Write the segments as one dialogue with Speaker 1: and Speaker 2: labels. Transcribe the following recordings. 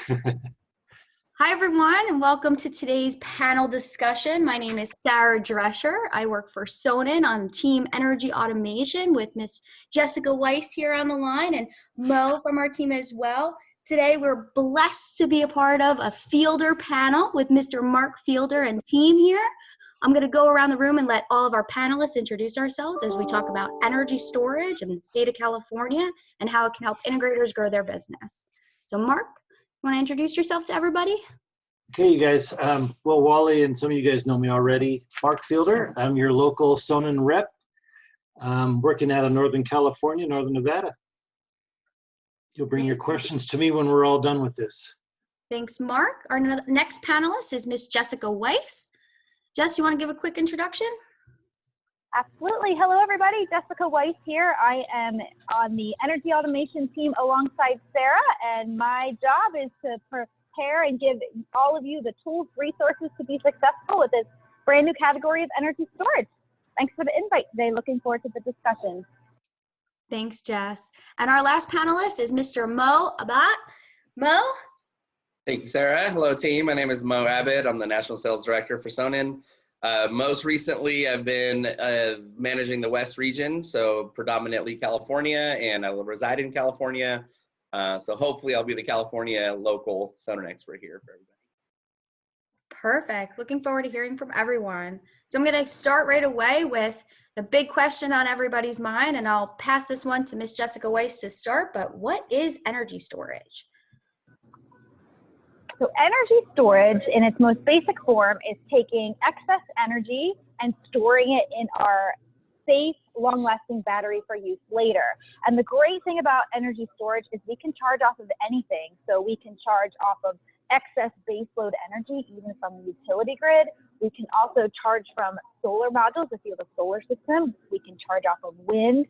Speaker 1: Hi, everyone, and welcome to today's panel discussion. My name is Sarah Drescher. I work for Sonnen on Team Energy Automation with Miss Jessica Weiss here on the line and Mo from our team as well. Today, we're blessed to be a part of a Fielder panel with Mr. Mark Fielder and team here. I'm going to go around the room and let all of our panelists introduce ourselves as we talk about energy storage in the state of California and how it can help integrators grow their business. So, Mark, you want to introduce yourself to everybody?
Speaker 2: Okay, you guys. Well, Wally and some of you guys know me already. Mark Fielder. I'm your local Sonnen rep. Working out of Northern California, Northern Nevada. You'll bring your questions to me when we're all done with this.
Speaker 1: Thanks, Mark. Our next panelist is Miss Jessica Weiss. Jess, you want to give a quick introduction?
Speaker 3: Absolutely. Hello, everybody. Jessica Weiss here. I am on the energy automation team alongside Sarah, and my job is to prepare and give all of you the tools, resources to be successful with this brand new category of energy storage. Thanks for the invite today. Looking forward to the discussion.
Speaker 1: Thanks, Jess. And our last panelist is Mr. Mo Abbat. Mo?
Speaker 4: Thank you, Sarah. Hello, team. My name is Mo Abbat. I'm the National Sales Director for Sonnen. Most recently, I've been managing the West region, so predominantly California, and I will reside in California. So hopefully I'll be the California local Sonnen expert here for everybody.
Speaker 1: Perfect. Looking forward to hearing from everyone. So I'm going to start right away with the big question on everybody's mind, and I'll pass this one to Miss Jessica Weiss to start, but what is energy storage?
Speaker 3: So energy storage in its most basic form is taking excess energy and storing it in our safe, long-lasting battery for use later. And the great thing about energy storage is we can charge off of anything. So we can charge off of excess baseload energy, even from the utility grid. We can also charge from solar modules. If you have a solar system, we can charge off of wind.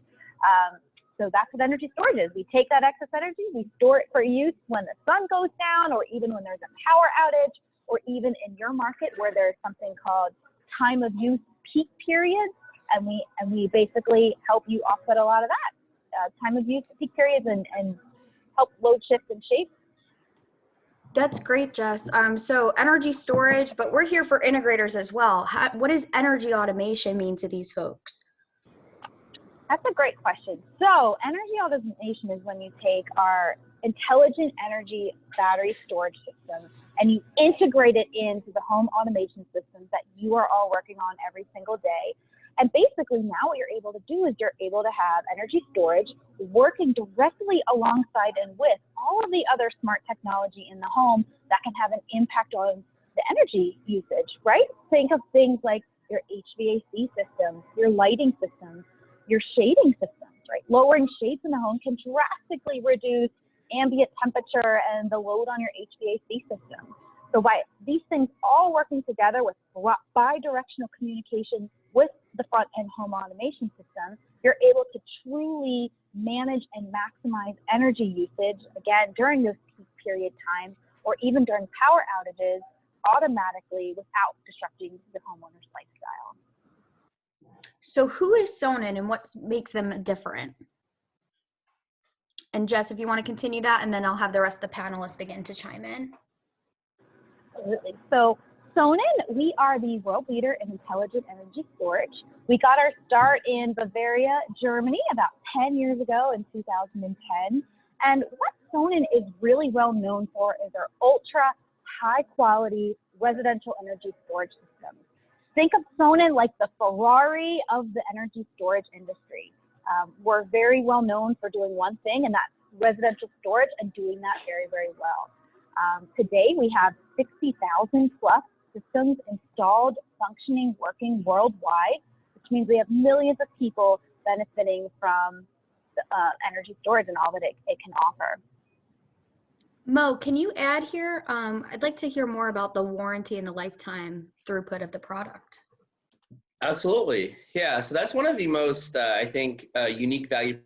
Speaker 3: So that's what energy storage is. We take that excess energy, we store it for use when the sun goes down, or even when there's a power outage, or even in your market where there's something called time of use peak periods, and we basically help you offset a lot of that time of use peak periods and help load shift and shape.
Speaker 1: That's great, Jess. So energy storage, but we're here for integrators as well. What does energy automation mean to these folks?
Speaker 3: That's a great question. So energy automation is when you take our intelligent energy battery storage system and you integrate it into the home automation systems that you are all working on every single day. And basically now what you're able to do is you're able to have energy storage working directly alongside and with all of the other smart technology in the home that can have an impact on the energy usage, right? Think of things like your HVAC systems, your lighting systems, your shading systems, right? Lowering shades in the home can drastically reduce ambient temperature and the load on your HVAC system. So by these things all working together with bi-directional communication with the front-end home automation system, you're able to truly manage and maximize energy usage, again, during those peak period times or even during power outages automatically without disrupting the homeowner's lifestyle.
Speaker 1: So who is Sonnen and what makes them different? And Jess, if you want to continue that, and then I'll have the rest of the panelists begin to chime in.
Speaker 3: Absolutely. So Sonnen, we are the world leader in intelligent energy storage. We got our start in Bavaria, Germany about 10 years ago in 2010. And what Sonnen is really well known for is our ultra high quality residential energy storage systems. Think of Sonnen like the Ferrari of the energy storage industry. We're very well known for doing one thing, and that's residential storage, and doing that very, very well. Today, we have 60,000 plus systems installed, functioning, working worldwide, which means we have millions of people benefiting from the, energy storage and all that it can offer.
Speaker 1: Mo, can you add here? I'd like to hear more about the warranty and the lifetime throughput of the product.
Speaker 4: Absolutely. Yeah, so that's one of the most, I think, unique value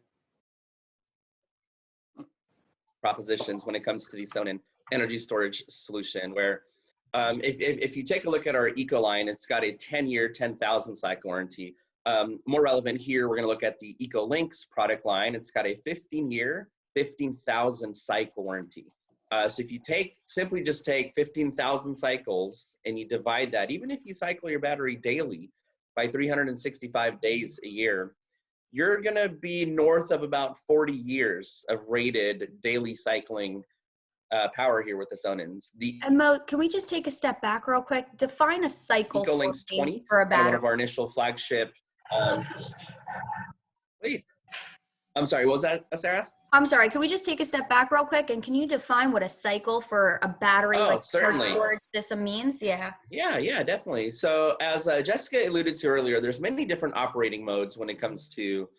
Speaker 4: propositions when it comes to the Sonnen energy storage solution, where if you take a look at our Eco line, it's got a 10-year, 10,000 cycle warranty. More relevant here, we're going to look at the Eco Links product line. It's got a 15-year, 15,000 cycle warranty. So if you simply just take 15,000 cycles and you divide that, even if you cycle your battery daily by 365 days a year, you're gonna be north of about 40 years of rated daily cycling power here with the Sonnens.
Speaker 1: And Mo, can we just take a step back real quick? Define a cycle for
Speaker 4: EcoLinks
Speaker 1: me
Speaker 4: 20,
Speaker 1: for a
Speaker 4: one
Speaker 1: battery.
Speaker 4: of our initial flagship. Please. I'm sorry, what was that, Sarah?
Speaker 1: I'm sorry, can we just take a step back real quick, and can you define what a cycle for a battery
Speaker 4: Oh,
Speaker 1: like
Speaker 4: certainly.
Speaker 1: storage system means? Yeah,
Speaker 4: definitely. So as Jessica alluded to earlier, there's many different operating modes when it comes to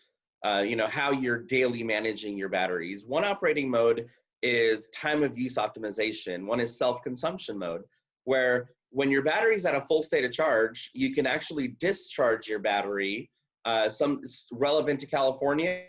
Speaker 4: how you're daily managing your batteries. One operating mode is time of use optimization. One is self-consumption mode, where when your battery's at a full state of charge, you can actually discharge your battery. Some relevant to California,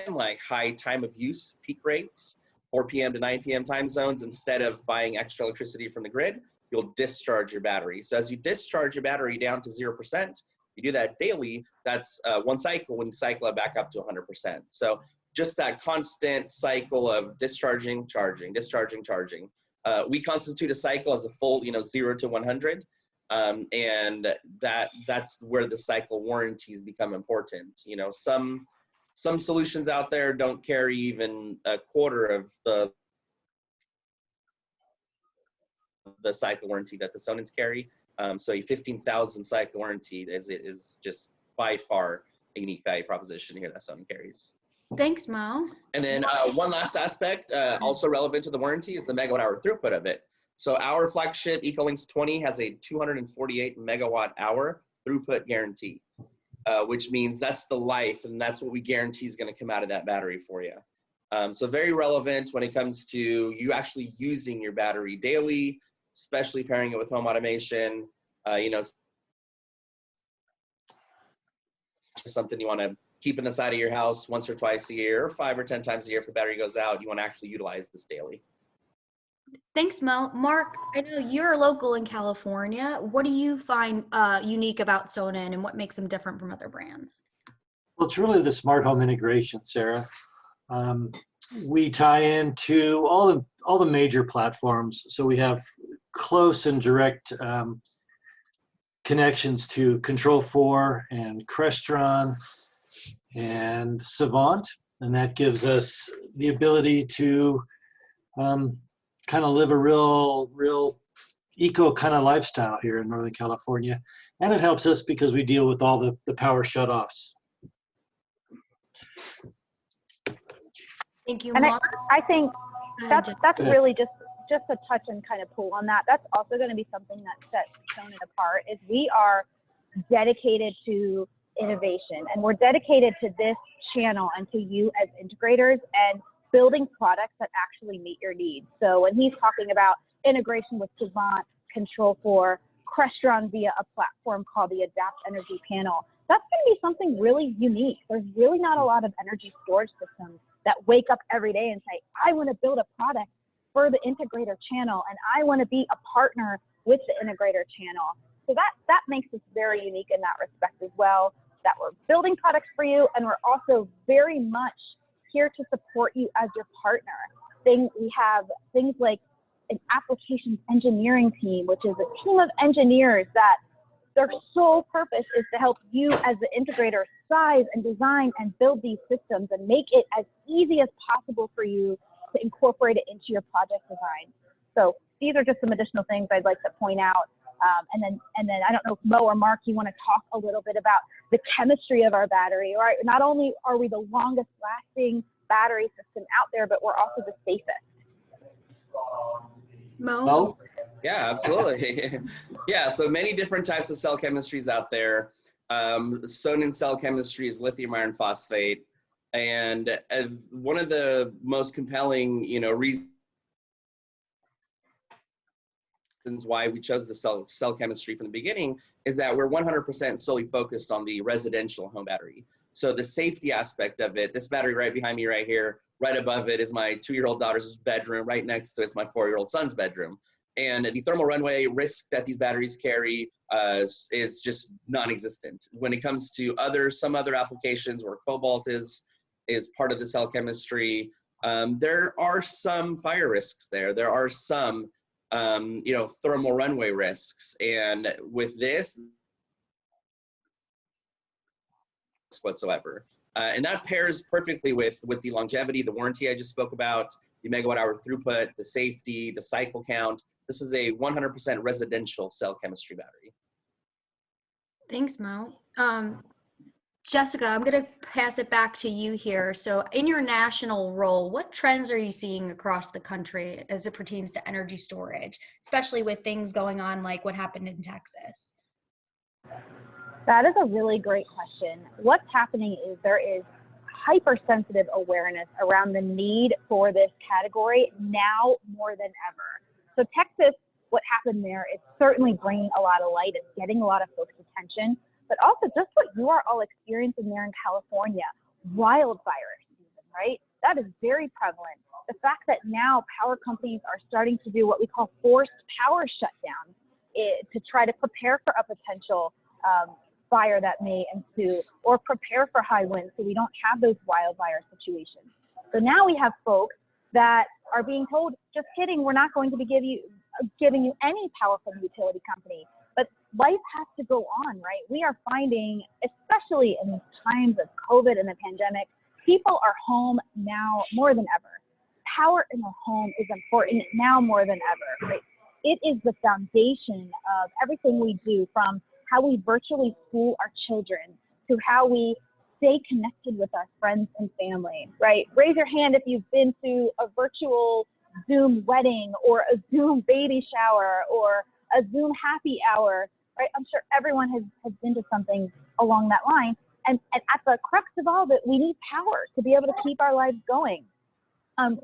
Speaker 4: like high time of use peak rates, 4 p.m. to 9 p.m. time zones. Instead of buying extra electricity from the grid, you'll discharge your battery. So as you discharge your battery down to 0%, you do that daily, that's one cycle when you cycle it back up to 100%. So just that constant cycle of discharging, charging, discharging, charging. We constitute a cycle as a full, 0 to 100. And that's where the cycle warranties become important. Some solutions out there don't carry even a quarter of the cycle warranty that the Sonnens carry. So a 15,000 cycle warranty is just by far a unique value proposition here that Sonnen carries.
Speaker 1: thanks, Mo.
Speaker 4: And then one last aspect, also relevant to the warranty, is the megawatt hour throughput of it. So our flagship EcoLinks 20 has a 248 megawatt hour throughput guarantee, which means that's the life, and that's what we guarantee is going to come out of that battery for you. So very relevant when it comes to you actually using your battery daily, especially pairing it with home automation. Just something you want to keep in the side of your house once or twice a year, or 5 or 10 times a year. If the battery goes out, you want to actually utilize this daily.
Speaker 1: Thanks, Mo. Mark, I know you're local in California. What do you find unique about Sonnen, and what makes them different from other brands?
Speaker 2: Well, it's really the smart home integration, Sarah. We tie into all the major platforms, so we have close and direct connections to Control4 and Crestron and Savant, and that gives us the ability to kind of live a real eco kind of lifestyle here in Northern California. And it helps us because we deal with all the power shutoffs.
Speaker 1: Thank you,
Speaker 3: And
Speaker 1: Mark.
Speaker 3: I think that's really just to touch and kind of pull on that. That's also going to be something that sets Sonnen apart, is we are dedicated to innovation, and we're dedicated to this channel and to you as integrators and building products that actually meet your needs. So when he's talking about integration with Savant, Control4, Crestron via a platform called the Adapt Energy Panel, that's going to be something really unique. There's really not a lot of energy storage systems that wake up every day and say, I want to build a product for the integrator channel, and I want to be a partner with the integrator channel. So that makes us very unique in that respect as well, that we're building products for you, and we're also very much here to support you as your partner. We have things like an applications engineering team, which is a team of engineers that their sole purpose is to help you as the integrator size and design and build these systems and make it as easy as possible for you to incorporate it into your project design. So these are just some additional things I'd like to point out. And then I don't know if Mo or Mark, you want to talk a little bit about the chemistry of our battery. Right? Not only are we the longest lasting battery system out there, but we're also the safest.
Speaker 1: Mo?
Speaker 4: Yeah, absolutely. Yeah, so many different types of cell chemistries out there. Sonnen cell chemistry is lithium iron phosphate. And one of the most compelling, reasons why we chose the cell chemistry from the beginning is that we're 100% solely focused on the residential home battery. So the safety aspect of it, this battery right behind me right here, right above it is my 2-year-old daughter's bedroom, right next to it's my 4-year-old son's bedroom. And the thermal runaway risk that these batteries carry is just non-existent. When it comes to some other applications where cobalt is part of the cell chemistry, there are some fire risks there. There are some, thermal runaway risks. And with this whatsoever. And that pairs perfectly with the longevity, the warranty I just spoke about, the megawatt hour throughput, the safety, the cycle count. This is a 100% residential cell chemistry battery.
Speaker 1: Thanks, Mo. Jessica, I'm going to pass it back to you here. So in your national role, what trends are you seeing across the country as it pertains to energy storage, especially with things going on like what happened in Texas?
Speaker 3: That is a really great question. What's happening is there is hypersensitive awareness around the need for this category now more than ever. So Texas, what happened there is certainly bringing a lot of light. It's getting a lot of folks' attention, but also just what you are all experiencing there in California, wildfire season, right? That is very prevalent. The fact that now power companies are starting to do what we call forced power shutdowns to try to prepare for a potential fire that may ensue, or prepare for high winds so we don't have those wildfire situations. So now we have folks that are being told, just kidding, we're not going to be giving you any power from the utility company. But life has to go on, right? We are finding, especially in times of COVID and the pandemic, people are home now more than ever. Power in the home is important now more than ever, right? It is the foundation of everything we do, from how we virtually school our children to how we stay connected with our friends and family, right? Raise your hand if you've been to a virtual Zoom wedding or a Zoom baby shower or a Zoom happy hour, right? I'm sure everyone has been to something along that line. And at the crux of all of it, we need power to be able to keep our lives going.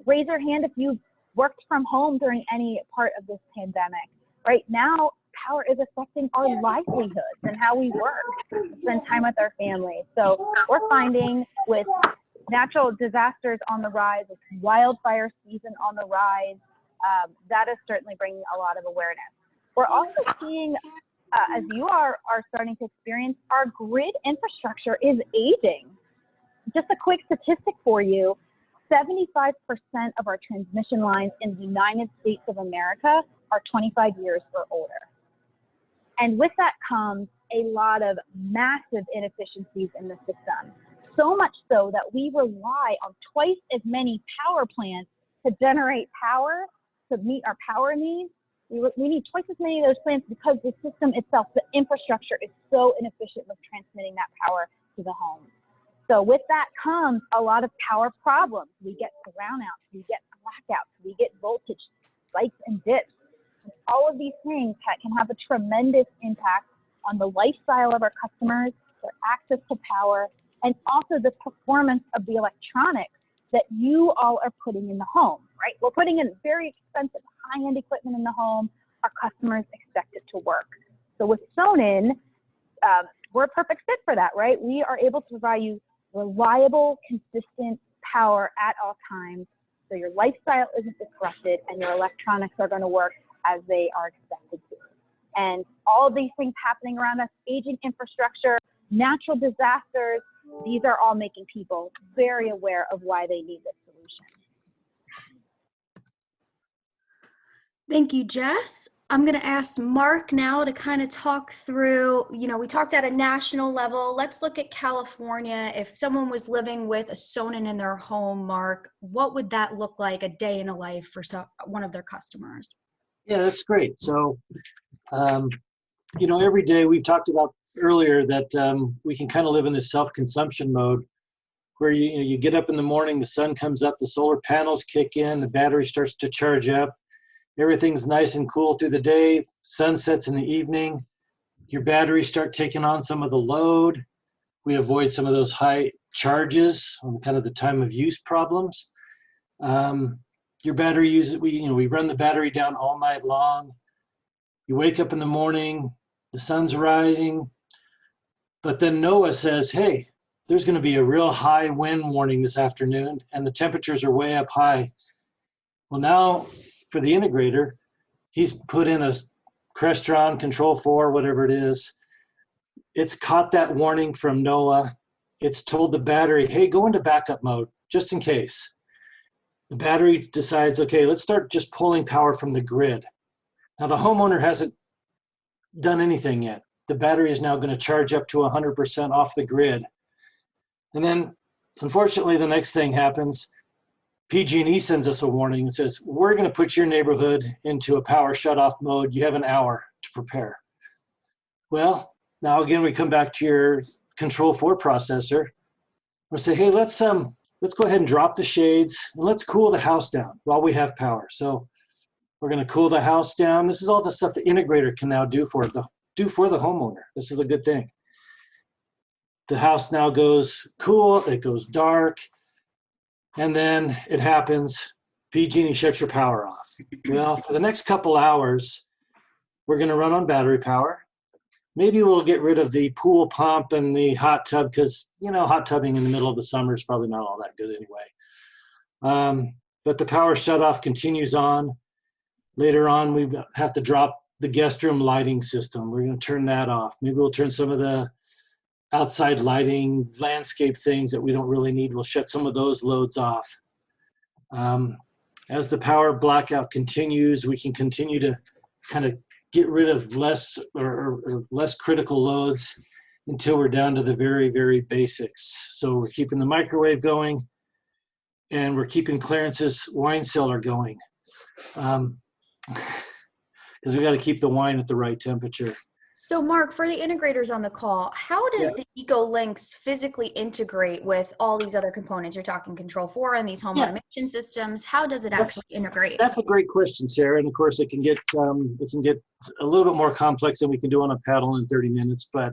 Speaker 3: Raise your hand if you've worked from home during any part of this pandemic. Right now, power is affecting our livelihoods and how we work, spend time with our families. So we're finding with natural disasters on the rise, with wildfire season on the rise, that is certainly bringing a lot of awareness. We're also seeing, as you are starting to experience, our grid infrastructure is aging. Just a quick statistic for you, 75% of our transmission lines in the United States of America are 25 years or older. And with that comes a lot of massive inefficiencies in the system. So much so that we rely on twice as many power plants to generate power, to meet our power needs. We need twice as many of those plants because the system itself, the infrastructure, is so inefficient with transmitting that power to the home. So with that comes a lot of power problems. We get brownouts, we get blackouts, we get voltage spikes and dips. All of these things can have a tremendous impact on the lifestyle of our customers, their access to power, and also the performance of the electronics that you all are putting in the home, right? We're putting in very expensive high-end equipment in the home. Our customers expect it to work. So with Sonnen, we're a perfect fit for that, right? We are able to provide you reliable, consistent power at all times, so your lifestyle isn't disrupted and your electronics are going to work as they are expected to. And all of these things happening around us, aging infrastructure, natural disasters, these are all making people very aware of why they need this solution.
Speaker 1: Thank you, Jess. I'm going to ask Mark now to kind of talk through, we talked at a national level. Let's look at California. If someone was living with a Sonnen in their home, Mark, what would that look like a day in a life for one of their customers?
Speaker 2: Yeah, that's great. So, every day we've talked about earlier that we can kind of live in this self-consumption mode where you get up in the morning, the sun comes up, the solar panels kick in, the battery starts to charge up. Everything's nice and cool through the day, sun sets in the evening, your batteries start taking on some of the load. We avoid some of those high charges on kind of the time of use problems. Your battery uses, we run the battery down all night long. You wake up in the morning, the sun's rising, but then NOAA says, hey, there's going to be a real high wind warning this afternoon and the temperatures are way up high. Well, now for the integrator, he's put in a Crestron Control 4, whatever it is. It's caught that warning from NOAA. It's told the battery, hey, go into backup mode, just in case. The battery decides, okay, let's start just pulling power from the grid. Now the homeowner hasn't done anything yet. The battery is now going to charge up to 100% off the grid. And then, unfortunately, the next thing happens. PG&E sends us a warning and says, we're going to put your neighborhood into a power shutoff mode. You have an hour to prepare. Well, now again, we come back to your Control 4 processor. We'll say, hey, let's go ahead and drop the shades and let's cool the house down while we have power. So we're going to cool the house down. This is all the stuff the integrator can now do for the homeowner. This is a good thing. The house now goes cool, it goes dark, and then it happens, PG&E shuts your power off. Well, for the next couple hours, we're going to run on battery power. Maybe we'll get rid of the pool pump and the hot tub because, you know, hot tubbing in the middle of the summer is probably not all that good anyway. But the power shutoff continues on. Later on, we have to drop the guest room lighting system. We're going to turn that off. Maybe we'll turn some of the outside lighting, landscape things that we don't really need. We'll shut some of those loads off. As the power blackout continues, we can continue to kind of get rid of less or less critical loads until we're down to the very, very basics. So we're keeping the microwave going and we're keeping Clarence's wine cellar going. Because we got to keep the wine at the right temperature.
Speaker 1: So Mark, for the integrators on the call, how does the EcoLinks physically integrate with all these other components? You're talking Control 4 and these home automation systems. How does it actually integrate?
Speaker 2: That's a great question, Sarah. And of course, it can get a little bit more complex than we can do on a panel in 30 minutes. But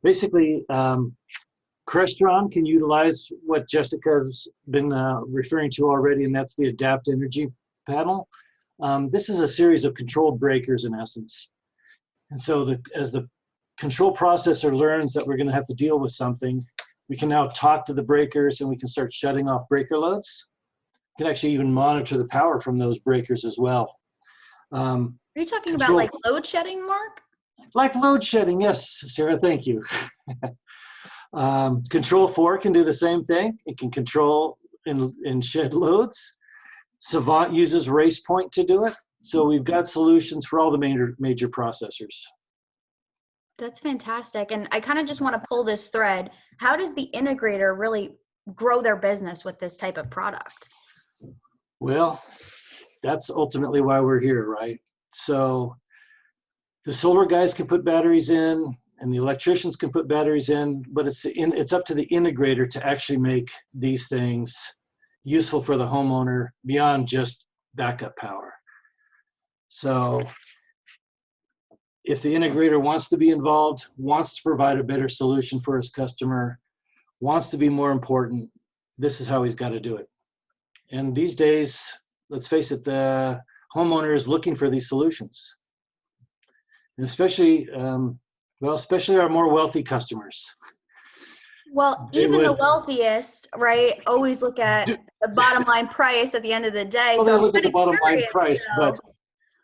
Speaker 2: basically, Crestron can utilize what Jessica's been referring to already, and that's the Adapt Energy panel. This is a series of controlled breakers in essence. And so as the control processor learns that we're going to have to deal with something, we can now talk to the breakers and we can start shutting off breaker loads. We can actually even monitor the power from those breakers as well.
Speaker 1: Are you talking about like load shedding, Mark?
Speaker 2: Like load shedding, yes, Sarah, thank you. Control 4 can do the same thing. It can control and shed loads. Savant uses RacePoint to do it. So we've got solutions for all the major processors.
Speaker 1: That's fantastic. And I kind of just want to pull this thread. How does the integrator really grow their business with this type of product?
Speaker 2: Well, that's ultimately why we're here, right? So the solar guys can put batteries in and the electricians can put batteries in, but it's up to the integrator to actually make these things useful for the homeowner beyond just backup power. So if the integrator wants to be involved, wants to provide a better solution for his customer, wants to be more important, this is how he's got to do it. And these days, let's face it, the homeowner is looking for these solutions. And especially our more wealthy customers.
Speaker 1: Well, even the wealthiest, right, always look at the bottom line price at the end of the day.
Speaker 2: Well,
Speaker 1: so
Speaker 2: they look at the bottom line price,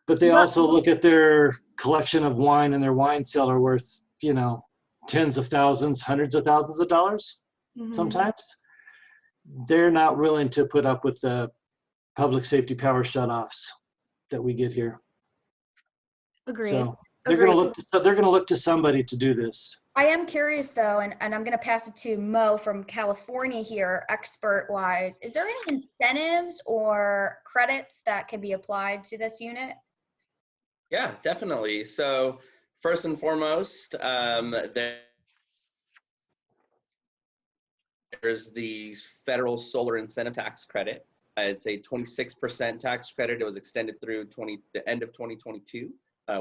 Speaker 2: but they also look at their collection of wine and their wine cellar worth, you know, tens of thousands, hundreds of thousands of dollars sometimes. They're not willing to put up with the public safety power shutoffs that we get here.
Speaker 1: Agreed.
Speaker 2: So they're going to look to somebody to do this.
Speaker 1: I am curious though, and I'm going to pass it to Mo from California here, expert-wise. Is there any incentives or credits that can be applied to this unit?
Speaker 4: Yeah, definitely. So first and foremost, there's the federal solar incentive tax credit. It's a 26% tax credit. It was extended through the end of 2022.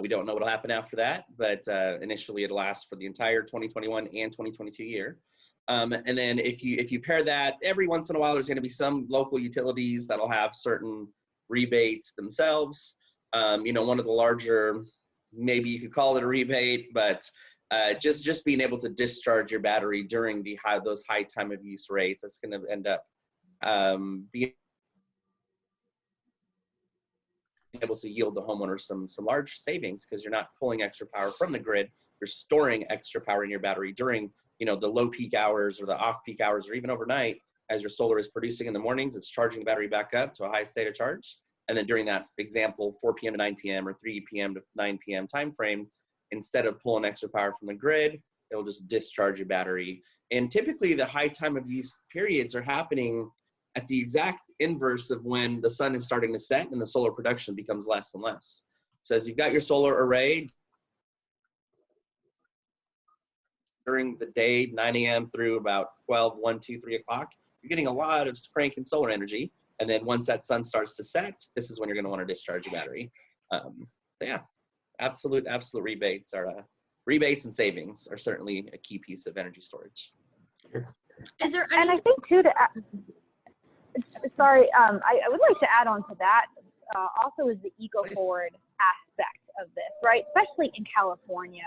Speaker 4: We don't know what will happen after that, but initially it lasts for the entire 2021 and 2022 year. And then if you pair that, every once in a while there's going to be some local utilities that'll have certain rebates themselves. You know, one of the larger, maybe you could call it a rebate, but just being able to discharge your battery during those high time of use rates, that's going to end up being able to yield the homeowner some large savings, because you're not pulling extra power from the grid, you're storing extra power in your battery during, you know, the low peak hours or the off peak hours or even overnight. as your solar is producing in the mornings, it's charging the battery back up to a high state of charge. And then during that example, 4 p.m. to 9 p.m. or 3 p.m. to 9 p.m. time frame, instead of pulling extra power from the grid, it'll just discharge your battery. And typically the high time of use periods are happening at the exact inverse of when the sun is starting to set and the solar production becomes less and less. So as you've got your solar array during the day, 9 a.m. through about 12, 1, 2, 3 o'clock, you're getting a lot of cranking solar energy. And then once that sun starts to set, this is when you're going to want to discharge your battery. Yeah, absolute rebates and savings are certainly a key piece of energy storage.
Speaker 1: Is there any?
Speaker 3: And I think too, sorry, I would like to add on to that also is the eco-forward aspect of this, right? Especially in California.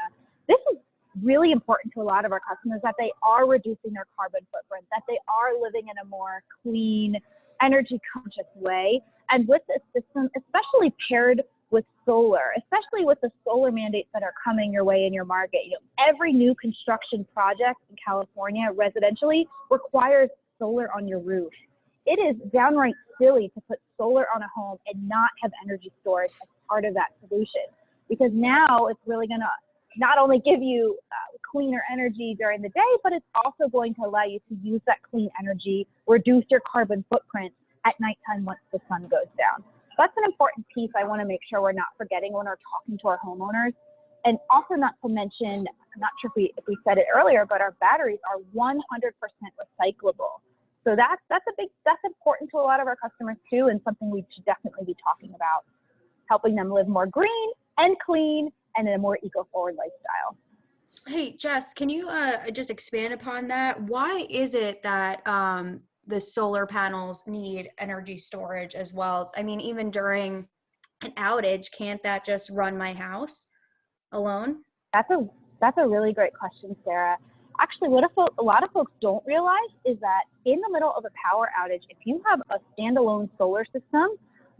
Speaker 3: This is really important to a lot of our customers, that they are reducing their carbon footprint, that they are living in a more clean, energy conscious way. And with this system, especially paired with solar, especially with the solar mandates that are coming your way in your market, you know, every new construction project in California residentially requires solar on your roof. It is downright silly to put solar on a home and not have energy storage as part of that solution, because now it's really going to not only give you cleaner energy during the day, but it's also going to allow you to use that clean energy, reduce your carbon footprint at nighttime once the sun goes down. That's an important piece I want to make sure we're not forgetting when we're talking to our homeowners. And also not to mention, I'm not sure if we said it earlier, but our batteries are 100% recyclable. So that's important to a lot of our customers too, and something we should definitely be talking about, helping them live more green and clean and in a more eco-forward lifestyle.
Speaker 1: Hey, Jess, can you just expand upon that? Why is it that the solar panels need energy storage as well? I mean, even during an outage, can't that just run my house alone?
Speaker 3: That's a really great question, Sarah. Actually, what a lot of folks don't realize is that in the middle of a power outage, if you have a standalone solar system,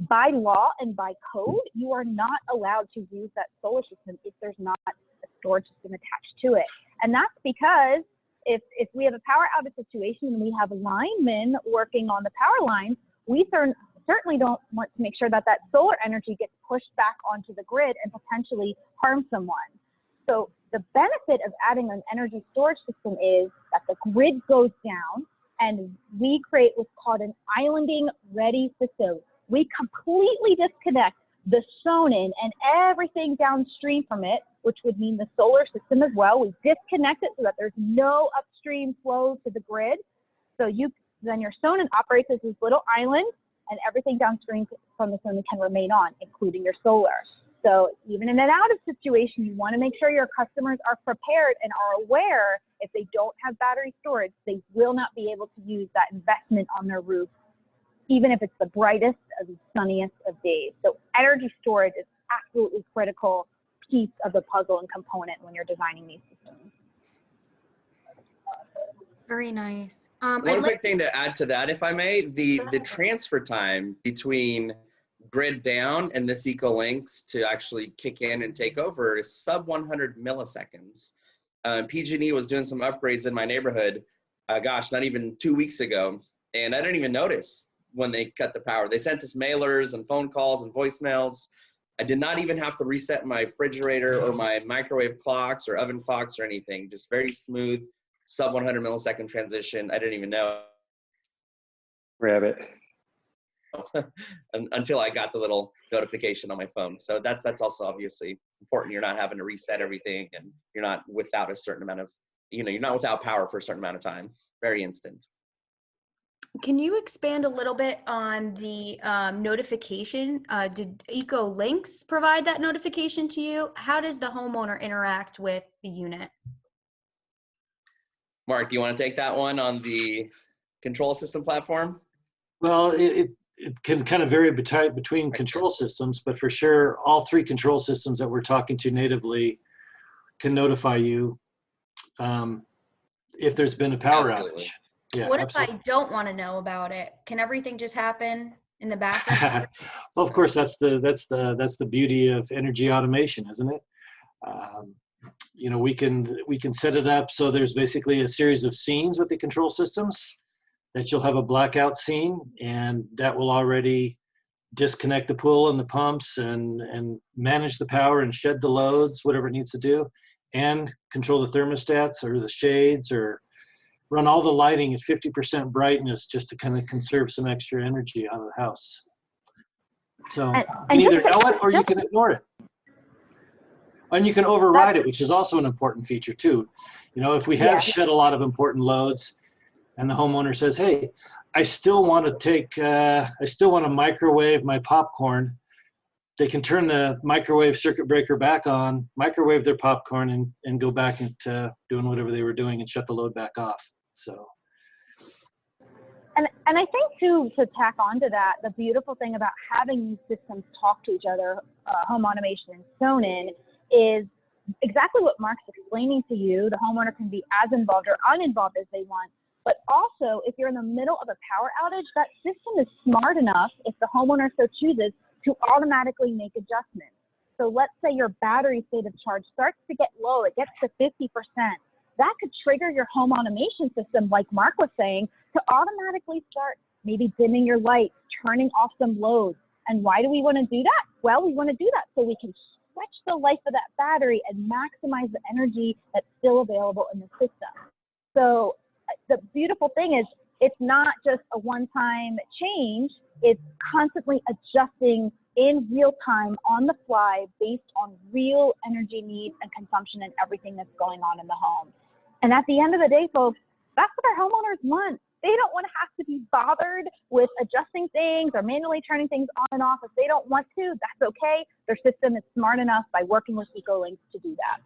Speaker 3: by law and by code, you are not allowed to use that solar system if there's not a storage system attached to it. And that's because if we have a power outage situation and we have linemen working on the power lines, we certainly don't want to make sure that that solar energy gets pushed back onto the grid and potentially harm someone. So the benefit of adding an energy storage system is that the grid goes down and we create what's called an islanding ready system. We completely disconnect the sonnen and everything downstream from it, which would mean the solar system as well. We disconnect it so that there's no upstream flow to the grid. So then your sonnen operates as this little island, and everything downstream from the sonnen can remain on, including your solar. So even in an outage situation, you want to make sure your customers are prepared and are aware if they don't have battery storage, they will not be able to use that investment on their roof, even if it's the brightest of the sunniest of days. So energy storage is absolutely critical piece of the puzzle and component when you're designing these systems.
Speaker 1: Very nice.
Speaker 4: One quick thing to add to that, if I may, the transfer time between grid down and this EcoLinks to actually kick in and take over is sub 100 milliseconds. PG&E was doing some upgrades in my neighborhood, gosh, not even 2 weeks ago, and I didn't even notice when they cut the power. They sent us mailers and phone calls and voicemails. I did not even have to reset my refrigerator or my microwave clocks or oven clocks or anything. Just very smooth, sub 100 millisecond transition. I didn't even know.
Speaker 2: Rabbit.
Speaker 4: Until I got the little notification on my phone. So that's also obviously important. You're not having to reset everything, and you're not without a certain amount of, you're not without power for a certain amount of time. Very instant.
Speaker 1: Can you expand a little bit on the notification? Did EcoLinks provide that notification to you? How does the homeowner interact with the unit?
Speaker 4: Mark, do you want to take that one on the control system platform?
Speaker 2: Well, it can kind of vary between control systems, but for sure, all three control systems that we're talking to natively can notify you if there's been a power outage. Yeah,
Speaker 1: what
Speaker 2: absolutely.
Speaker 1: if I don't want to know about it? Can everything just happen in the background?
Speaker 2: Well, of course, that's the beauty of energy automation, isn't it? We can set it up so there's basically a series of scenes with the control systems. that you'll have a blackout scene, and that will already disconnect the pool and the pumps and manage the power and shed the loads, whatever it needs to do, and control the thermostats or the shades, or run all the lighting at 50% brightness just to kind of conserve some extra energy out of the house. So you can either know it or you can ignore it. And you can override it, which is also an important feature too. You know, if we have shed a lot of important loads and the homeowner says, hey, I still want to microwave my popcorn, they can turn the microwave circuit breaker back on, microwave their popcorn, and go back into doing whatever they were doing and shut the load back off. So.
Speaker 3: And I think too, to tack onto that, the beautiful thing about having these systems talk to each other, home automation and sonnen, is exactly what Mark's explaining to you. The homeowner can be as involved or uninvolved as they want. But also, if you're in the middle of a power outage, that system is smart enough, if the homeowner so chooses, to automatically make adjustments. So let's say your battery state of charge starts to get low, it gets to 50%. That could trigger your home automation system, like Mark was saying, to automatically start maybe dimming your lights, turning off some loads. And why do we want to do that? Well, we want to do that so we can stretch the life of that battery and maximize the energy that's still available in the system. So the beautiful thing is, it's not just a one-time change, it's constantly adjusting in real time on the fly based on real energy needs and consumption and everything that's going on in the home. And at the end of the day, folks, that's what our homeowners want. They don't want to have to be bothered with adjusting things or manually turning things on and off. If they don't want to, that's okay. Their system is smart enough by working with EcoLinks to do that.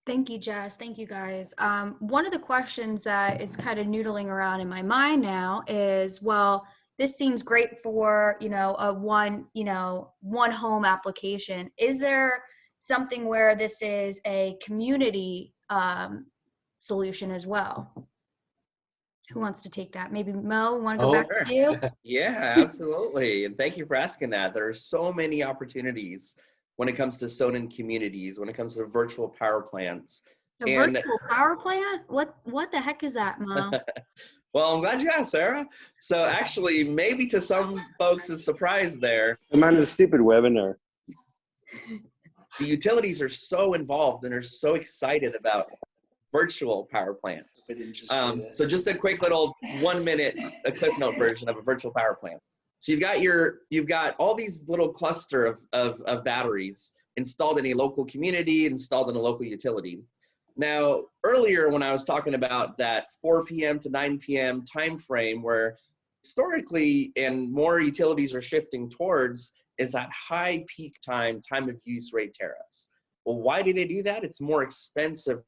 Speaker 1: Thank you, Jess. Thank you, guys. One of the questions that is kind of noodling around in my mind now is, well, this seems great for, a one home application. Is there something where this is a community solution as well? Who wants to take that? Maybe Mo, want to go back to you?
Speaker 4: Yeah, absolutely. And thank you for asking that. There are so many opportunities when it comes to sonnen communities, when it comes to virtual power plants.
Speaker 1: Virtual power plant? What the heck is that, Mo?
Speaker 4: Well, I'm glad you asked, Sarah. So actually, maybe to some folks' surprise there,
Speaker 5: I'm on a stupid webinar.
Speaker 4: The utilities are so involved and are so excited about virtual power plants. So just a quick little 1 minute, a clip note version of a virtual power plant. So you've got all these little cluster of batteries installed in a local community, installed in a local utility. Now, earlier when I was talking about that 4 p.m. to 9 p.m. time frame, where historically and more utilities are shifting towards, is that high peak time of use rate tariffs. Well, why do they do that? It's more expensive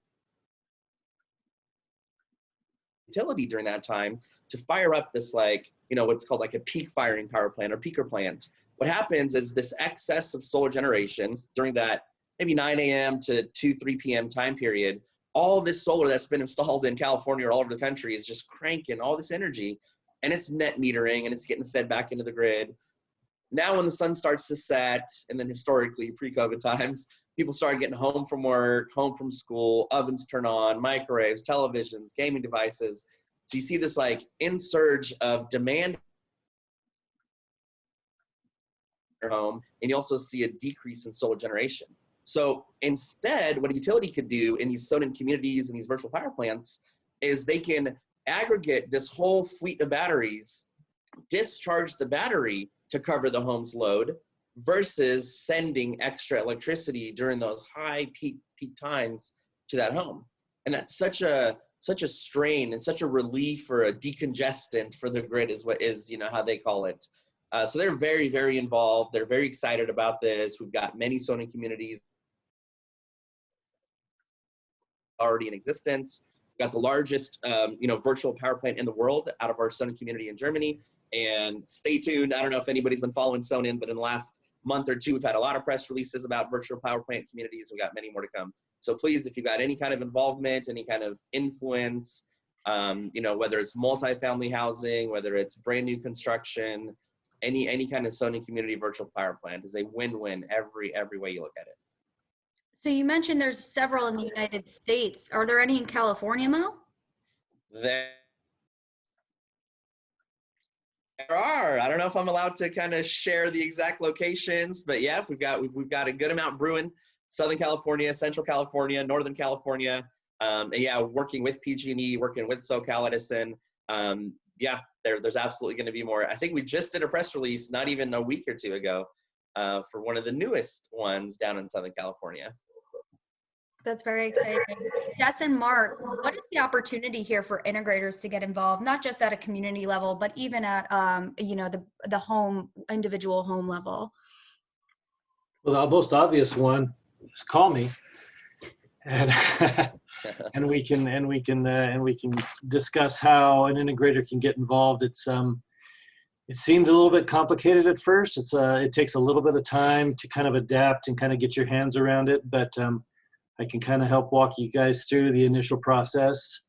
Speaker 4: utility during that time to fire up this, what's called like a peak firing power plant or peaker plant. What happens is this excess of solar generation during that maybe 9 a.m. to 3 p.m. time period, all this solar that's been installed in California or all over the country is just cranking all this energy, and it's net metering and it's getting fed back into the grid. Now when the sun starts to set, and then historically pre-COVID times, people started getting home from work, home from school, ovens turn on, microwaves, televisions, gaming devices. So you see this insurge of demand in your home, and you also see a decrease in solar generation. So instead, what a utility could do in these sonnen communities and these virtual power plants is they can aggregate this whole fleet of batteries, discharge the battery to cover the home's load, versus sending extra electricity during those high peak times to that home. And that's such a strain and such a relief, or a decongestant for the grid is how they call it. So they're very, very involved. They're very excited about this. We've got many sonnen communities already in existence. We've got the largest virtual power plant in the world out of our sonnen community in Germany. And stay tuned. I don't know if anybody's been following sonnen, but in the last month or two, we've had a lot of press releases about virtual power plant communities. We've got many more to come. So please, if you've got any kind of involvement, any kind of influence, whether it's multifamily housing, whether it's brand new construction, any kind of sonnen community virtual power plant is a win-win every way you look at it.
Speaker 1: So you mentioned there's several in the United States. Are there any in California, Mo?
Speaker 4: There are. I don't know if I'm allowed to kind of share the exact locations, but yeah, we've got a good amount brewing. Southern California, Central California, Northern California. And yeah, working with PG&E, working with SoCal Edison. Yeah, there's absolutely going to be more. I think we just did a press release not even a week or two ago for one of the newest ones down in Southern California.
Speaker 1: That's very exciting. Jess and Mark, what is the opportunity here for integrators to get involved, not just at a community level, but even at you know, the individual home level?
Speaker 2: Well, the most obvious one is call me, and and we can discuss how an integrator can get involved. It seems a little bit complicated at first. It takes a little bit of time to kind of adapt and kind of get your hands around it, but I can kind of help walk you guys through the initial process,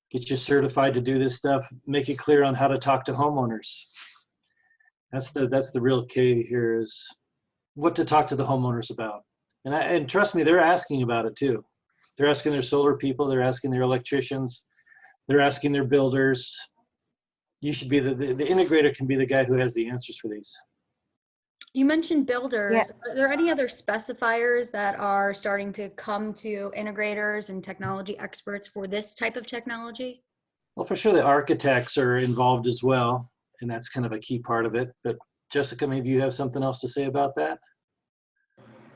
Speaker 2: get you certified to do this stuff, make it clear on how to talk to homeowners. That's the real key here, is what to talk to the homeowners about. And trust me, they're asking about it too. They're asking their solar people, they're asking their electricians, they're asking their builders. You should be the integrator can be the guy who has the answers for these.
Speaker 1: You mentioned builders.
Speaker 3: Yeah.
Speaker 1: Are there any other specifiers that are starting to come to integrators and technology experts for this type of technology?
Speaker 2: Well, for sure the architects are involved as well, and that's kind of a key part of it. But Jessica, maybe you have something else to say about that?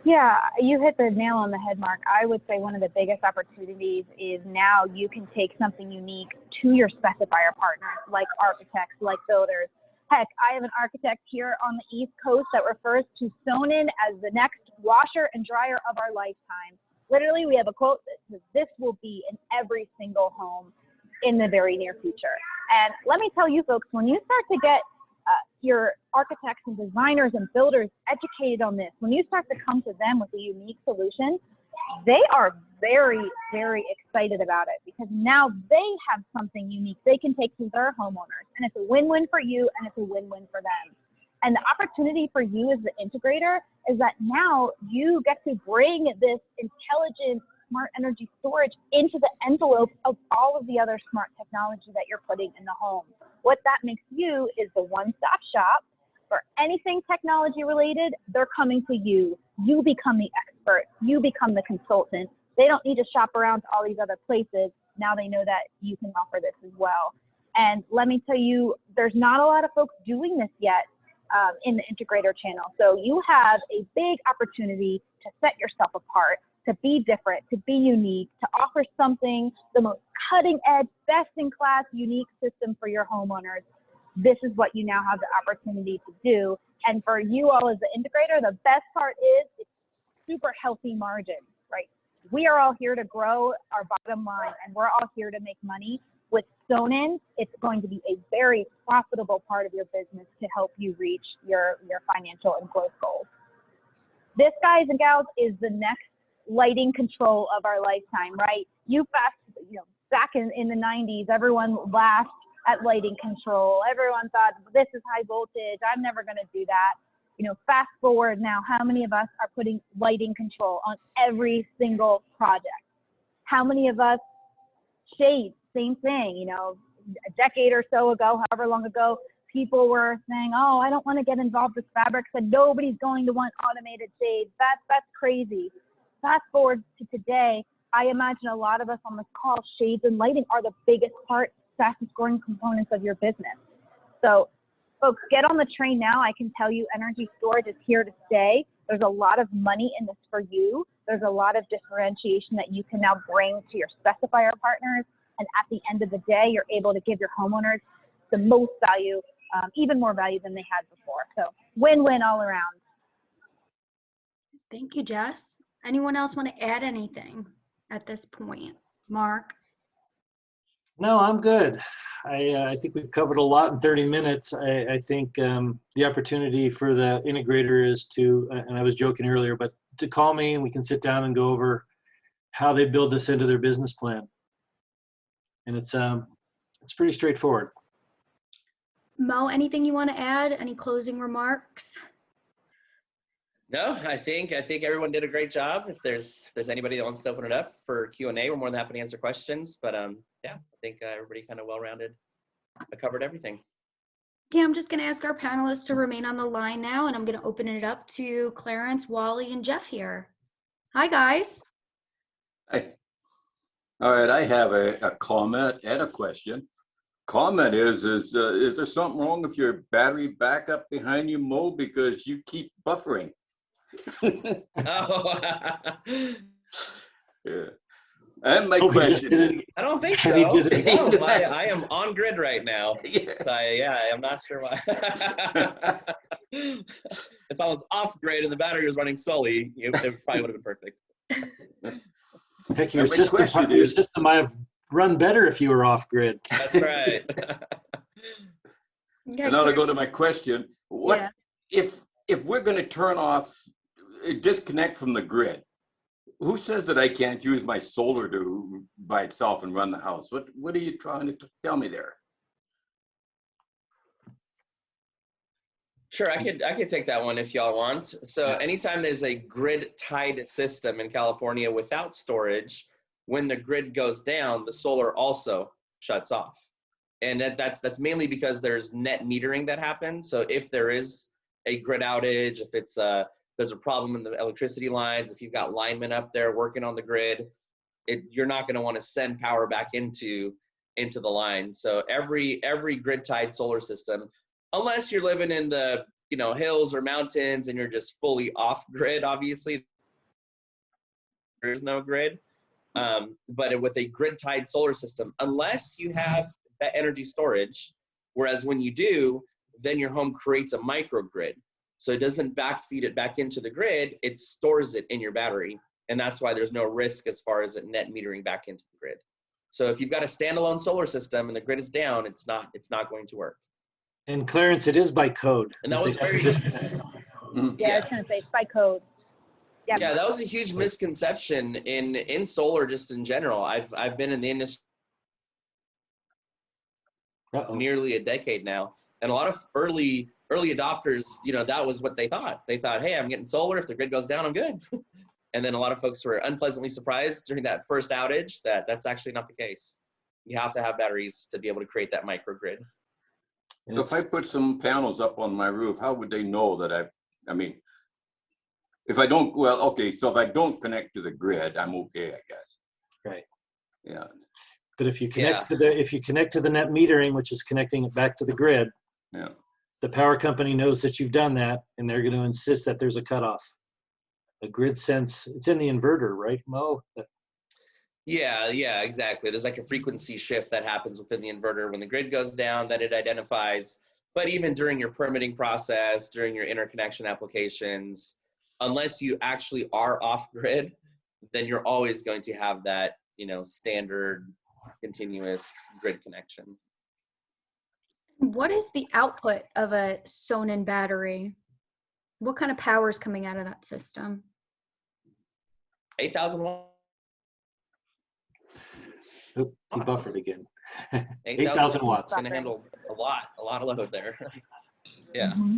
Speaker 3: Yeah, you hit the nail on the head, Mark. I would say one of the biggest opportunities is now you can take something unique to your specifier partners, like architects, like builders. Heck, I have an architect here on the East Coast that refers to sonnen as the next washer and dryer of our lifetime. Literally, we have a quote that says this will be in every single home in the very near future. And let me tell you folks, when you start to get your architects and designers and builders educated on this, when you start to come to them with a unique solution, they are very, very excited about it, because now they have something unique they can take to their homeowners, and it's a win-win for you and it's a win-win for them. And the opportunity for you as the integrator is that now you get to bring this intelligent smart energy storage into the envelope of all of the other smart technology that you're putting in the home. What that makes you is the one-stop shop for anything technology related. They're coming to you. You become the expert. You become the consultant. They don't need to shop around to all these other places. Now they know that you can offer this as well. And let me tell you, there's not a lot of folks doing this yet in the integrator channel. So you have a big opportunity to set yourself apart, to be different, to be unique, to offer something, the most cutting edge, best in class, unique system for your homeowners. This is what you now have the opportunity to do. And for you all as the integrator, the best part is it's super healthy margins, right? We are all here to grow our bottom line, and we're all here to make money. With sonnen, it's going to be a very profitable part of your business to help you reach your financial and growth goals. This, guys and gals, is the next lighting control of our lifetime, right? Back in the 90s, everyone laughed at lighting control. Everyone thought, this is high voltage, I'm never going to do that. Fast forward now, how many of us are putting lighting control on every single project? How many of us shades? Same thing. A decade or so ago, however long ago, people were saying, oh, I don't want to get involved with fabrics, and nobody's going to want automated shades. That's crazy. Fast forward to today, I imagine a lot of us on this call, shades and lighting are the biggest part, fastest growing components of your business. So folks, get on the train now. I can tell you energy storage is here to stay. There's a lot of money in this for you. There's a lot of differentiation that you can now bring to your specifier partners. And at the end of the day, you're able to give your homeowners the most value, even more value than they had before. So win-win all around.
Speaker 1: Thank you, Jess. Anyone else want to add anything at this point? Mark?
Speaker 2: No, I'm good. I think we've covered a lot in 30 minutes. I think the opportunity for the integrator is to, and I was joking earlier, but to call me and we can sit down and go over how they build this into their business plan. And it's pretty straightforward.
Speaker 1: Mo, anything you want to add? Any closing remarks?
Speaker 4: No, I think everyone did a great job. If there's anybody that wants to open it up for Q&A, we're more than happy to answer questions. But yeah, I think everybody kind of well-rounded. I covered everything.
Speaker 1: Yeah, I'm just going to ask our panelists to remain on the line now, and I'm going to open it up to Clarence, Wally, and Jeff here. Hi, guys.
Speaker 5: Hi. All right, I have a comment and a question. Comment is there something wrong with your battery backup behind you, Mo, because you keep buffering?
Speaker 4: Oh.
Speaker 5: Yeah. And my question,
Speaker 4: I don't think so. No, I am on grid right now.
Speaker 5: yeah.
Speaker 4: So I'm not sure why. If I was off grid and the battery was running solely, it probably would have been perfect.
Speaker 2: Heck, your system might have run better if you were off grid.
Speaker 4: That's right.
Speaker 1: Yeah,
Speaker 5: And now to go to my question, what if we're going to turn off, disconnect from the grid? Who says that I can't use my solar to by itself and run the house? What are you trying to tell me there?
Speaker 4: Sure, I could take that one if y'all want. So anytime there's a grid tied system in California without storage, when the grid goes down, the solar also shuts off. And that's mainly because there's net metering that happens. So if there is a grid outage, if it's there's a problem in the electricity lines, if you've got linemen up there working on the grid, you're not going to want to send power back into the line. So every grid tied solar system, unless you're living in the hills or mountains and you're just fully off grid, obviously there is no grid. But with a grid tied solar system, unless you have that energy storage, whereas when you do, then your home creates a microgrid. So it doesn't backfeed it back into the grid, it stores it in your battery. And that's why there's no risk as far as it net metering back into the grid. So if you've got a standalone solar system and the grid is down, it's not going to work.
Speaker 2: And Clarence, it is by code.
Speaker 4: And that was very
Speaker 3: Yeah, I was going to say it's by code.
Speaker 4: Yeah, that was a huge misconception in solar just in general. I've been in the industry nearly a decade now, and a lot of early adopters, that was what they thought. They thought, hey, I'm getting solar. If the grid goes down, I'm good. And then a lot of folks were unpleasantly surprised during that first outage that that's actually not the case. You have to have batteries to be able to create that microgrid.
Speaker 5: So if I put some panels up on my roof, how would they know that if I don't, so if I don't connect to the grid, I'm okay, I guess.
Speaker 2: Right.
Speaker 5: Yeah.
Speaker 2: But if you connect to the net metering, which is connecting it back to the grid, the power company knows that you've done that, and they're going to insist that there's a cutoff. A grid sense, it's in the inverter, right, Mo?
Speaker 4: Yeah, exactly. There's like a frequency shift that happens within the inverter when the grid goes down that it identifies. But even during your permitting process, during your interconnection applications, unless you actually are off grid, then you're always going to have that, standard continuous grid connection.
Speaker 1: What is the output of a sonnen battery? What kind of power is coming out of that system?
Speaker 4: 8,000 watts.
Speaker 2: Oh, he buffered again.
Speaker 4: 8,000
Speaker 2: watts.
Speaker 4: It's going to handle a lot of load there. Yeah.
Speaker 3: Mm-hmm.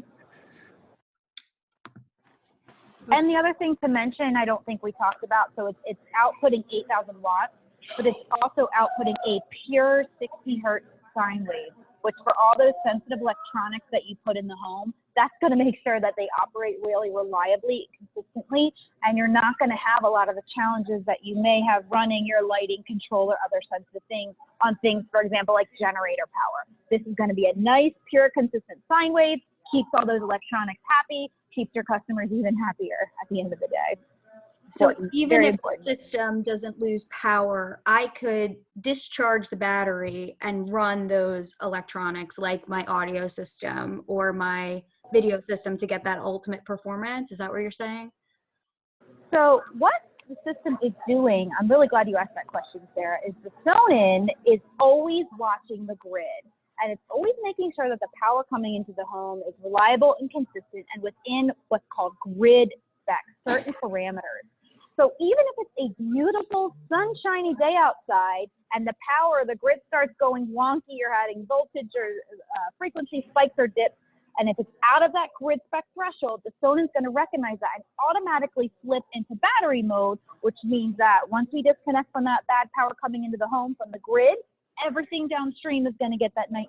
Speaker 3: And the other thing to mention, I don't think we talked about, so it's outputting 8,000 watts, but it's also outputting a pure 60 hertz sine wave, which for all those sensitive electronics that you put in the home, that's going to make sure that they operate really reliably, consistently, and you're not going to have a lot of the challenges that you may have running your lighting control or other sensitive things on things, for example, like generator power. This is going to be a nice, pure, consistent sine wave, keeps all those electronics happy, keeps your customers even happier at the end of the day.
Speaker 1: So even if the system doesn't lose power, I could discharge the battery and run those electronics like my audio system or my video system to get that ultimate performance. Is that what you're saying?
Speaker 3: So what the system is doing, I'm really glad you asked that question, Sarah, is the sonnen is always watching the grid. And it's always making sure that the power coming into the home is reliable and consistent and within what's called grid specs, certain parameters. So even if it's a beautiful, sunshiny day outside and the grid starts going wonky, you're having voltage or frequency spikes or dips, And if it's out of that grid spec threshold, the Sonen's going to recognize that and automatically flip into battery mode, which means that once we disconnect from that bad power coming into the home from the grid, everything downstream is going to get that nice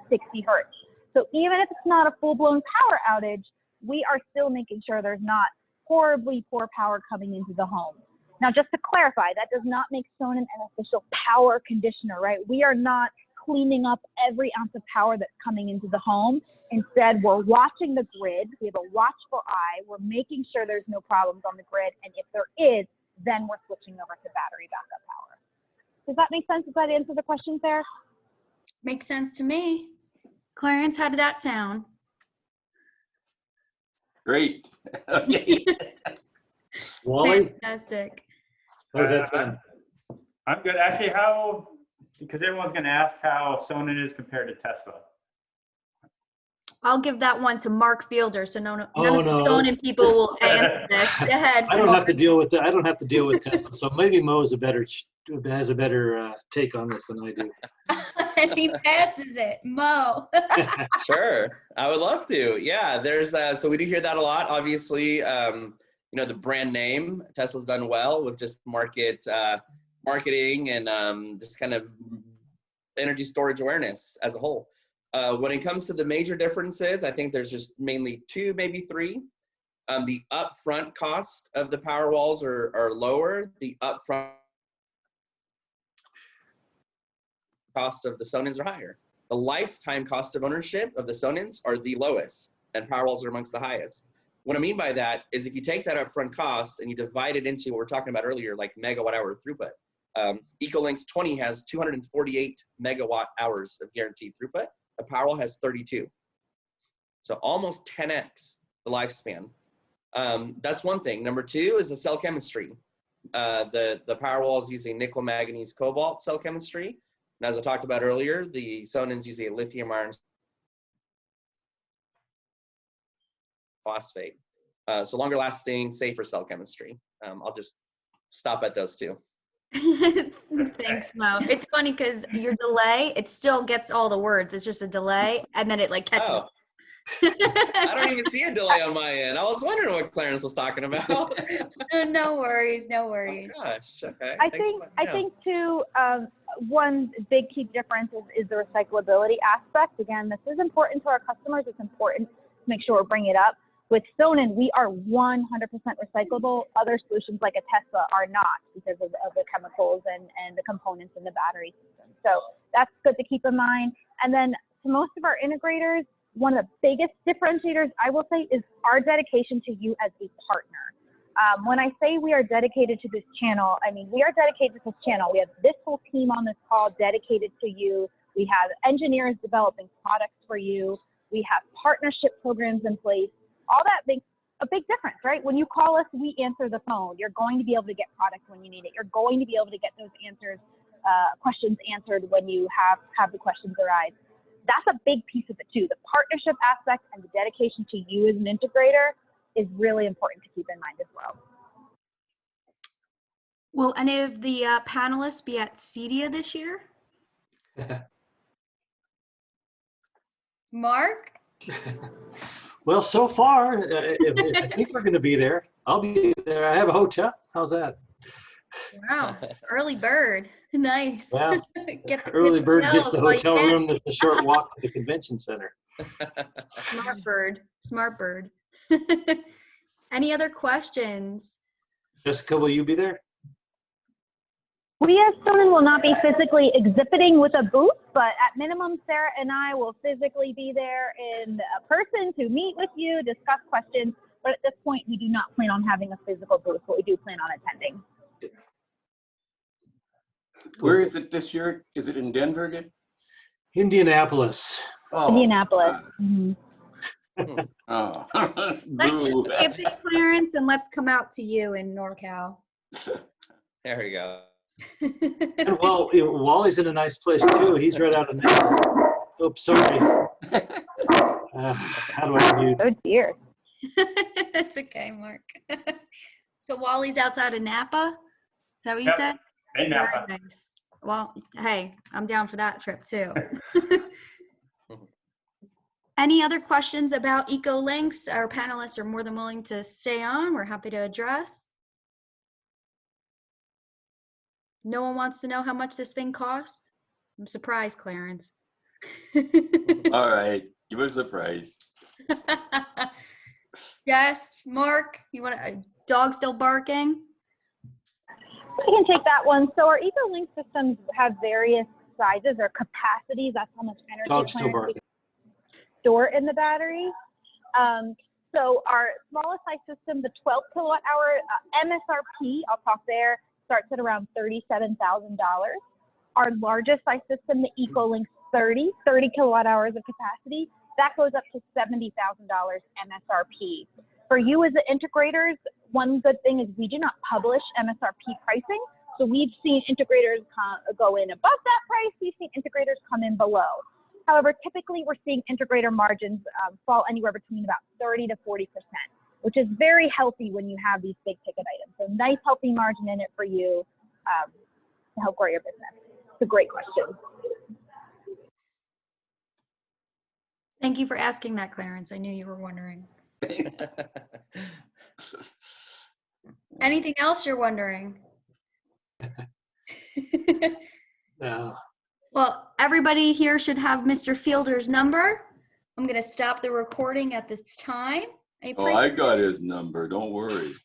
Speaker 3: 60 hertz. So even if it's not a full-blown power outage, we are still making sure there's not horribly poor power coming into the home. Now, just to clarify, that does not make Sonnen an official power conditioner, right? We are not cleaning up every ounce of power that's coming into the home. Instead, we're watching the grid. We have a watchful eye. We're making sure there's no problems on the grid. And if there is, then we're switching over to battery backup power. Does that make sense? Does that answer the question, Sarah?
Speaker 1: Makes sense to me. Clarence, how did that sound?
Speaker 5: Great. Okay.
Speaker 2: Wally,
Speaker 1: Fantastic.
Speaker 2: how's that sound?
Speaker 6: I'm good. Actually, because everyone's going to ask how Sonnen is compared to Tesla.
Speaker 1: I'll give that one to Mark Fielder, so none of the
Speaker 2: no,
Speaker 1: Sonnen people will answer this. Go ahead.
Speaker 2: I don't
Speaker 1: Mark.
Speaker 2: have to deal with that. I don't have to deal with Tesla. So maybe Mo has a better take on this than I do.
Speaker 1: And he passes it. Mo.
Speaker 4: Sure, I would love to. Yeah, there's so we do hear that a lot. Obviously, you know, the brand name Tesla's done well with just marketing and just kind of energy storage awareness as a whole. When it comes to the major differences, I think there's just mainly two, maybe three. The upfront cost of the power walls are lower. The upfront cost of the Sonnens are higher. The lifetime cost of ownership of the Sonnens are the lowest, and power walls are amongst the highest. What I mean by that is if you take that upfront cost and you divide it into what we're talking about earlier, like megawatt hour throughput. Ecolinks 20 has 248 megawatt hours of guaranteed throughput. The Powerwall has 32. So almost 10x the lifespan. That's one thing. Number two is the cell chemistry. The Powerwall is using nickel, manganese, cobalt cell chemistry. And as I talked about earlier, the Sonnen's using a lithium iron phosphate. So longer lasting, safer cell chemistry. I'll just stop at those two.
Speaker 1: Thanks, Mo. It's funny because your delay, it still gets all the words. It's just a delay, and then it like catches.
Speaker 4: Oh. I don't even see a delay on my end. I was wondering what Clarence was talking about.
Speaker 1: No worries, no worries.
Speaker 4: Oh, gosh, okay.
Speaker 3: I think too, one big key difference is the recyclability aspect. Again, this is important to our customers. It's important to make sure we're bringing it up. With Sonnen, we are 100% recyclable. Other solutions like a Tesla are not because of the chemicals and the components in the battery system. So that's good to keep in mind. And then to most of our integrators, one of the biggest differentiators, I will say, is our dedication to you as a partner. When I say we are dedicated to this channel, I mean, we are dedicated to this channel. We have this whole team on this call dedicated to you. We have engineers developing products for you. We have partnership programs in place. All that makes a big difference, right? When you call us, we answer the phone. You're going to be able to get product when you need it. You're going to be able to get those questions answered when you have the questions arise. That's a big piece of it too. The partnership aspect and the dedication to you as an integrator is really important to keep in mind as well.
Speaker 1: Will any of the panelists be at CEDIA this year? Mark?
Speaker 2: Well, so far, I think we're going to be there. I'll be there. I have a hotel. How's that?
Speaker 1: Wow, early bird. Nice.
Speaker 2: Well,
Speaker 1: Get the
Speaker 2: early bird
Speaker 1: hotels
Speaker 2: gets the
Speaker 1: while you
Speaker 2: hotel
Speaker 1: can.
Speaker 2: room. That's a short walk to the convention center.
Speaker 1: Smart bird. Smart bird. Any other questions?
Speaker 2: Jessica, will you be there?
Speaker 3: We as Sonnen will not be physically exhibiting with a booth, but at minimum, Sarah and I will physically be there in person to meet with you, discuss questions. But at this point, we do not plan on having a physical booth, but we do plan on attending.
Speaker 5: Where is it this year? Is it in Denver again?
Speaker 2: Indianapolis.
Speaker 5: Oh,
Speaker 3: Indianapolis.
Speaker 5: Oh.
Speaker 1: Let's just
Speaker 5: Boo.
Speaker 1: skip it, Clarence, and let's come out to you in NorCal.
Speaker 4: There we go.
Speaker 2: And well, Wally's in a nice place too. He's right out of Napa. Oops, sorry. How do I mute?
Speaker 3: Oh dear.
Speaker 1: That's okay, Mark. So Wally's outside of Napa? Is that what you
Speaker 6: Yep.
Speaker 1: said?
Speaker 6: Hey, Napa.
Speaker 1: Very nice. Well, hey, I'm down for that trip too. Any other questions about EcoLinks? Our panelists are more than willing to stay on. We're happy to address. No one wants to know how much this thing costs? I'm surprised, Clarence.
Speaker 5: All right, give us a price.
Speaker 1: Yes, Mark, you want a dog still barking?
Speaker 3: I can take that one. So our EcoLink systems have various sizes or capacities. That's how much energy
Speaker 2: Dog's still
Speaker 3: Clarence, we
Speaker 2: barking.
Speaker 3: store in the battery. So our smallest size system, the 12 kilowatt hour MSRP, I'll talk there, starts at around $37,000. Our largest size system, the EcoLink 30 kilowatt hours of capacity, that goes up to $70,000 MSRP. For you as the integrators, one good thing is we do not publish MSRP pricing. So we've seen integrators go in above that price. We've seen integrators come in below. However, typically we're seeing integrator margins fall anywhere between about 30 to 40%, which is very healthy when you have these big ticket items. So nice healthy margin in it for you to help grow your business. It's a great question.
Speaker 1: Thank you for asking that, Clarence. I knew you were wondering. Anything else you're wondering?
Speaker 2: No.
Speaker 1: Well, everybody here should have Mr. Fielder's number. I'm going to stop the recording at this time.
Speaker 5: Oh, I got his number. Don't worry.